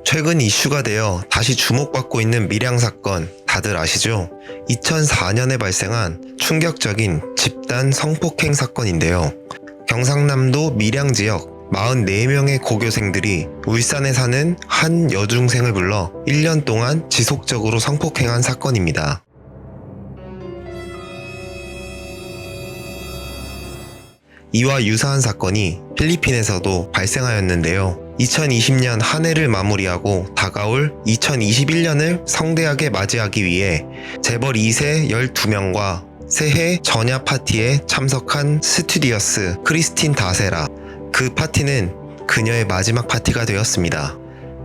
최근 이슈가 되어 다시 주목받고 있는 밀양 사건 다들 아시죠? 2004년에 발생한 충격적인 집단 성폭행 사건인데요. 경상남도 밀양 지역 44명의 고교생들이 울산에 사는 한 여중생을 불러 1년 동안 지속적으로 성폭행한 사건입니다. 이와 유사한 사건이 필리핀에서도 발생하였는데요. 2020년 한 해를 마무리하고 다가올 2021년을 성대하게 맞이하기 위해 재벌 2세 12명과 새해 전야 파티에 참석한 스튜디어스 크리스틴 다세라. 그 파티는 그녀의 마지막 파티가 되었습니다.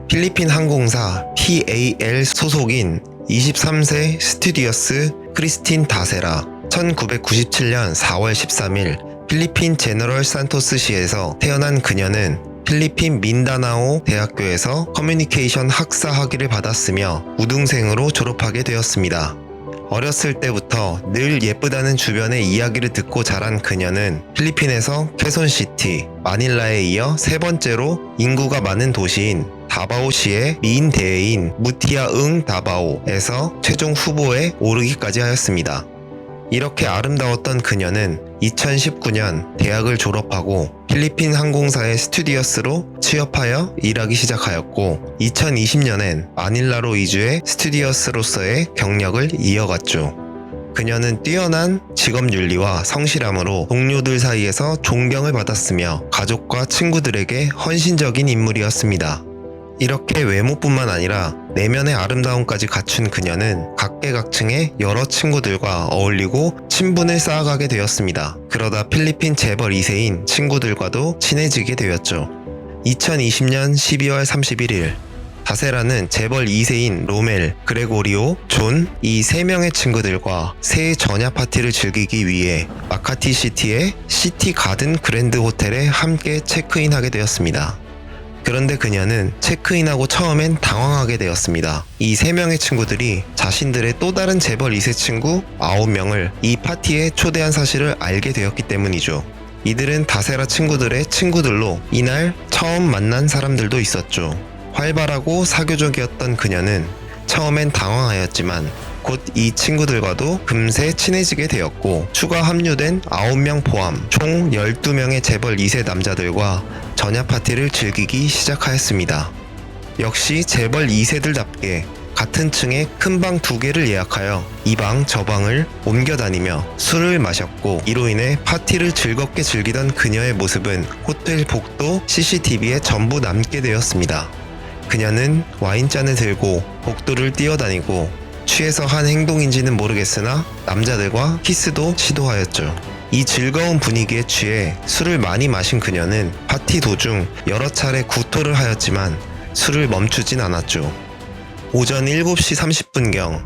필리핀 항공사 PAL 소속인 23세 스튜디어스 크리스틴 다세라. 1997년 4월 13일 필리핀 제너럴 산토스시에서 태어난 그녀는 필리핀 민다나오 대학교에서 커뮤니케이션 학사 학위를 받았으며 우등생으로 졸업하게 되었습니다. 어렸을 때부터 늘 예쁘다는 주변의 이야기를 듣고 자란 그녀는 필리핀에서 퀘손시티, 마닐라에 이어 세 번째로 인구가 많은 도시인 다바오시의 미인 대회인 무티아응 다바오에서 최종 후보에 오르기까지 하였습니다. 이렇게 아름다웠던 그녀는 2019년 대학을 졸업하고 필리핀 항공사의 스튜디어스로 취업하여 일하기 시작하였고 2020년엔 마닐라로 이주해 스튜디어스로서의 경력을 이어갔죠. 그녀는 뛰어난 직업윤리와 성실함으로 동료들 사이에서 존경을 받았으며 가족과 친구들에게 헌신적인 인물이었습니다. 이렇게 외모뿐만 아니라 내면의 아름다움까지 갖춘 그녀는 각계각층의 여러 친구들과 어울리고 친분을 쌓아가게 되었습니다. 그러다 필리핀 재벌 2세인 친구들과도 친해지게 되었죠. 2020년 12월 31일 다세라는 재벌 2세인 로멜, 그레고리오, 존 이 3명의 친구들과 새해 전야 파티를 즐기기 위해 마카티시티의 시티 가든 그랜드 호텔에 함께 체크인하게 되었습니다. 그런데 그녀는 체크인하고 처음엔 당황하게 되었습니다. 이 3명의 친구들이 자신들의 또 다른 재벌 2세 친구 9명을 이 파티에 초대한 사실을 알게 되었기 때문이죠. 이들은 다세라 친구들의 친구들로 이날 처음 만난 사람들도 있었죠. 활발하고 사교적이었던 그녀는 처음엔 당황하였지만 곧 이 친구들과도 금세 친해지게 되었고 추가 합류된 9명 포함 총 12명의 재벌 2세 남자들과 전야 파티를 즐기기 시작하였습니다. 역시 재벌 2세들답게 같은 층에 큰 방 2개를 예약하여 이 방 저 방을 옮겨 다니며 술을 마셨고 이로 인해 파티를 즐겁게 즐기던 그녀의 모습은 호텔 복도 CCTV에 전부 남게 되었습니다. 그녀는 와인잔을 들고 복도를 뛰어다니고 취해서 한 행동인지는 모르겠으나 남자들과 키스도 시도하였죠. 이 즐거운 분위기에 취해 술을 많이 마신 그녀는 파티 도중 여러 차례 구토를 하였지만 술을 멈추진 않았죠. 오전 7시 30분경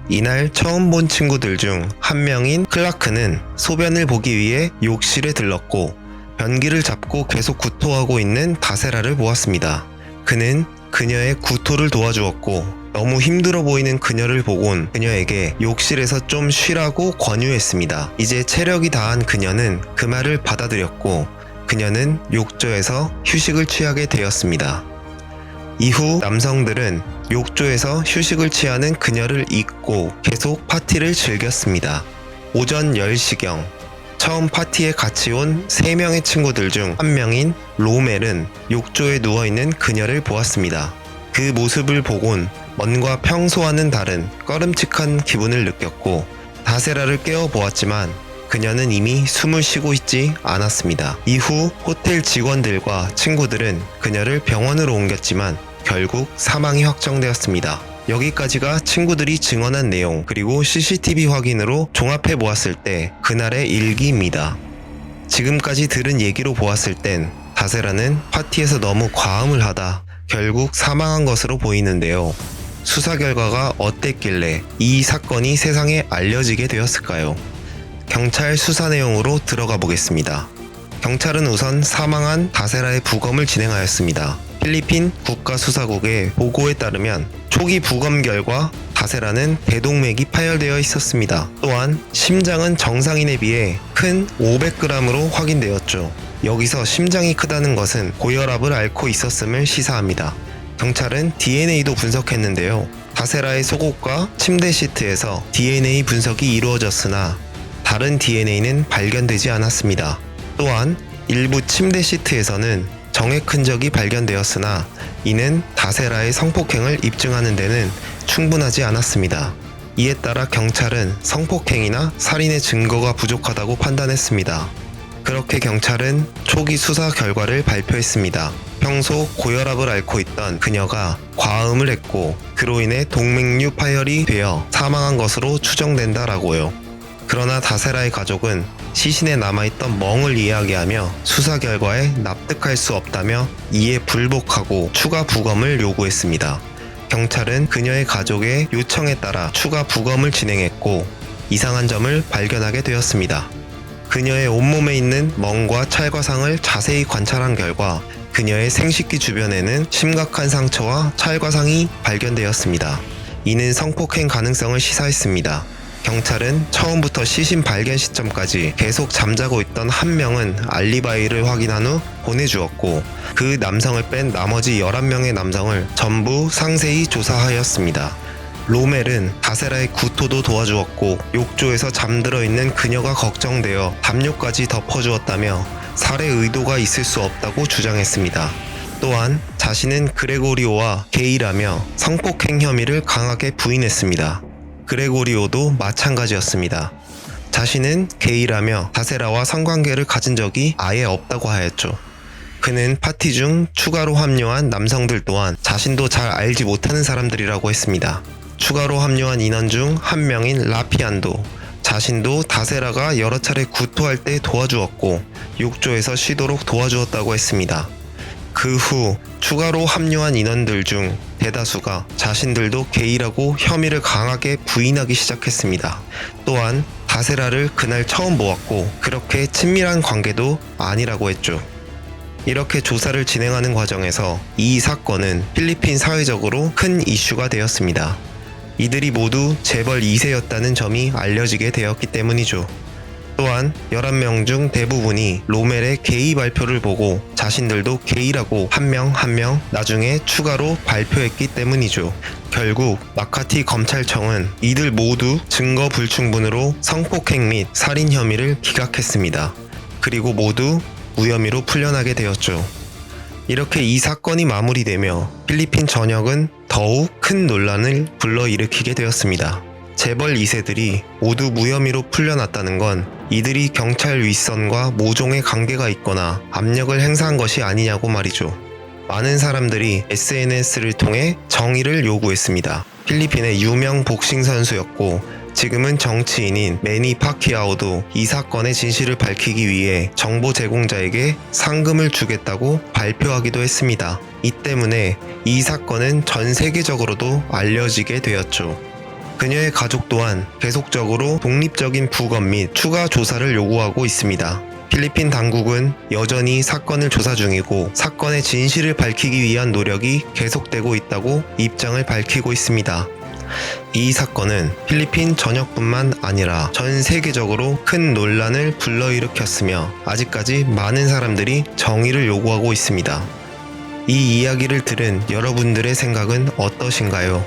이날 처음 본 친구들 중 한 명인 클라크는 소변을 보기 위해 욕실에 들렀고 변기를 잡고 계속 구토하고 있는 다세라를 보았습니다. 그는 그녀의 구토를 도와주었고 너무 힘들어 보이는 그녀를 보곤 그녀에게 욕실에서 좀 쉬라고 권유했습니다. 이제 체력이 다한 그녀는 그 말을 받아들였고 그녀는 욕조에서 휴식을 취하게 되었습니다. 이후 남성들은 욕조에서 휴식을 취하는 그녀를 잊고 계속 파티를 즐겼습니다. 오전 10시경 처음 파티에 같이 온 3명의 친구들 중 한 명인 로멜은 욕조에 누워있는 그녀를 보았습니다. 그 모습을 보곤 뭔가 평소와는 다른 꺼름칙한 기분을 느꼈고 다세라를 깨워보았지만 그녀는 이미 숨을 쉬고 있지 않았습니다. 이후 호텔 직원들과 친구들은 그녀를 병원으로 옮겼지만 결국 사망이 확정되었습니다. 여기까지가 친구들이 증언한 내용 그리고 CCTV 확인으로 종합해 보았을 때 그날의 일기입니다. 지금까지 들은 얘기로 보았을 땐 다세라는 파티에서 너무 과음을 하다 결국 사망한 것으로 보이는데요. 수사 결과가 어땠길래 이 사건이 세상에 알려지게 되었을까요? 경찰 수사 내용으로 들어가 보겠습니다. 경찰은 우선 사망한 다세라의 부검을 진행하였습니다. 필리핀 국가수사국의 보고에 따르면 초기 부검 결과 다세라는 대동맥이 파열되어 있었습니다. 또한 심장은 정상인에 비해 큰 500g으로 확인되었죠. 여기서 심장이 크다는 것은 고혈압을 앓고 있었음을 시사합니다. 경찰은 DNA도 분석했는데요. 다세라의 속옷과 침대 시트에서 DNA 분석이 이루어졌으나 다른 DNA는 발견되지 않았습니다. 또한 일부 침대 시트에서는 정액 흔적이 발견되었으나 이는 다세라의 성폭행을 입증하는 데는 충분하지 않았습니다. 이에 따라 경찰은 성폭행이나 살인의 증거가 부족하다고 판단했습니다. 그렇게 경찰은 초기 수사 결과를 발표했습니다. 평소 고혈압을 앓고 있던 그녀가 과음을 했고 그로 인해 동맥류 파열이 되어 사망한 것으로 추정된다라고요. 그러나 다세라의 가족은 시신에 남아있던 멍을 이야기하며 수사 결과에 납득할 수 없다며 이에 불복하고 추가 부검을 요구했습니다. 경찰은 그녀의 가족의 요청에 따라 추가 부검을 진행했고 이상한 점을 발견하게 되었습니다. 그녀의 온몸에 있는 멍과 찰과상을 자세히 관찰한 결과 그녀의 생식기 주변에는 심각한 상처와 찰과상이 발견되었습니다. 이는 성폭행 가능성을 시사했습니다. 경찰은 처음부터 시신 발견 시점까지 계속 잠자고 있던 한 명은 알리바이를 확인한 후 보내주었고 그 남성을 뺀 나머지 11명의 남성을 전부 상세히 조사하였습니다. 로멜은 다세라의 구토도 도와주었고 욕조에서 잠들어 있는 그녀가 걱정되어 담요까지 덮어주었다며 살해 의도가 있을 수 없다고 주장했습니다. 또한 자신은 그레고리오와 게이라며 성폭행 혐의를 강하게 부인했습니다. 그레고리오도 마찬가지였습니다. 자신은 게이라며 다세라와 성관계를 가진 적이 아예 없다고 하였죠. 그는 파티 중 추가로 합류한 남성들 또한 자신도 잘 알지 못하는 사람들이라고 했습니다. 추가로 합류한 인원 중 한 명인 라피안도 자신도 다세라가 여러 차례 구토할 때 도와주었고 욕조에서 쉬도록 도와주었다고 했습니다. 그 후 추가로 합류한 인원들 중 대다수가 자신들도 게이라고 혐의를 강하게 부인하기 시작했습니다. 또한 다세라를 그날 처음 보았고 그렇게 친밀한 관계도 아니라고 했죠. 이렇게 조사를 진행하는 과정에서 이 사건은 필리핀 사회적으로 큰 이슈가 되었습니다. 이들이 모두 재벌 2세였다는 점이 알려지게 되었기 때문이죠. 또한 11명 중 대부분이 로멜의 게이 발표를 보고 자신들도 게이라고 한 명 한 명 나중에 추가로 발표했기 때문이죠. 결국 마카티 검찰청은 이들 모두 증거 불충분으로 성폭행 및 살인 혐의를 기각했습니다. 그리고 모두 무혐의로 풀려나게 되었죠. 이렇게 이 사건이 마무리되며 필리핀 전역은 더욱 큰 논란을 불러일으키게 되었습니다. 재벌 2세들이 모두 무혐의로 풀려났다는 건 이들이 경찰 윗선과 모종의 관계가 있거나 압력을 행사한 것이 아니냐고 말이죠. 많은 사람들이 SNS를 통해 정의를 요구했습니다. 필리핀의 유명 복싱 선수였고 지금은 정치인인 매니 파키아오도 이 사건의 진실을 밝히기 위해 정보 제공자에게 상금을 주겠다고 발표하기도 했습니다. 이 때문에 이 사건은 전 세계적으로도 알려지게 되었죠. 그녀의 가족 또한 계속적으로 독립적인 부검 및 추가 조사를 요구하고 있습니다. 필리핀 당국은 여전히 사건을 조사 중이고 사건의 진실을 밝히기 위한 노력이 계속되고 있다고 입장을 밝히고 있습니다. 이 사건은 필리핀 전역뿐만 아니라 전 세계적으로 큰 논란을 불러일으켰으며 아직까지 많은 사람들이 정의를 요구하고 있습니다. 이 이야기를 들은 여러분들의 생각은 어떠신가요?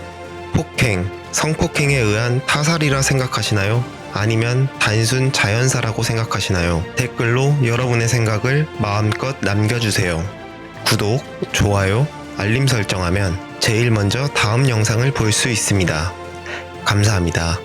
폭행, 성폭행에 의한 타살이라 생각하시나요? 아니면 단순 자연사라고 생각하시나요? 댓글로 여러분의 생각을 마음껏 남겨주세요. 구독, 좋아요, 알림 설정하면 제일 먼저 다음 영상을 볼 수 있습니다. 감사합니다.